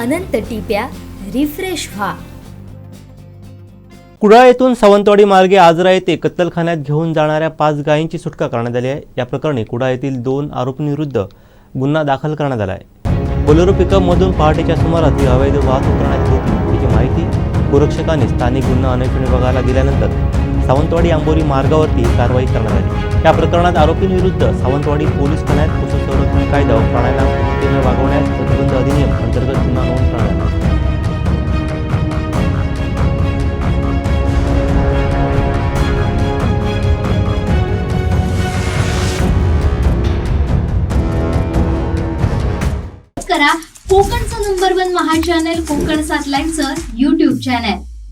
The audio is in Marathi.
अनंत टिप्या रिफ्रेश व्हा। कुडाळ येथून सावंतवाडी मार्गे आजरा येथे कत्तलखान्यात घेऊन जाणाऱ्या 5 गायींची सुटका करण्यात आली आहे। या प्रकरणी कुडाळ येथील 2 आरोपींविरुद्ध गुन्हा दाखल करण्यात आला आहे। बोलेरो पिकअप मधून पहाटेच्या सुमारास ही अवैध वाहतूक करण्यात होती। याची माहिती गोरक्षकांनी स्थानिक गुन्हा अन्वेषण विभागाला दिल्यानंतर सावंतवाडी आंबोरी मार्गावरती कारवाई करण्यात आली। या प्रकरणात आरोपींविरुद्ध सावंतवाडी पोलीस ठाण्यात पशु संरक्षण कायदा व प्राण्यांना मुक्तीने वागवण्यास प्रतिबंध अधिनियम अंतर्गत गुन्हा नोंद करण्यात आला। करा कोकणचं नंबर 1 महा चॅनल कोकणसाद लाईव्हचं YouTube चॅनल।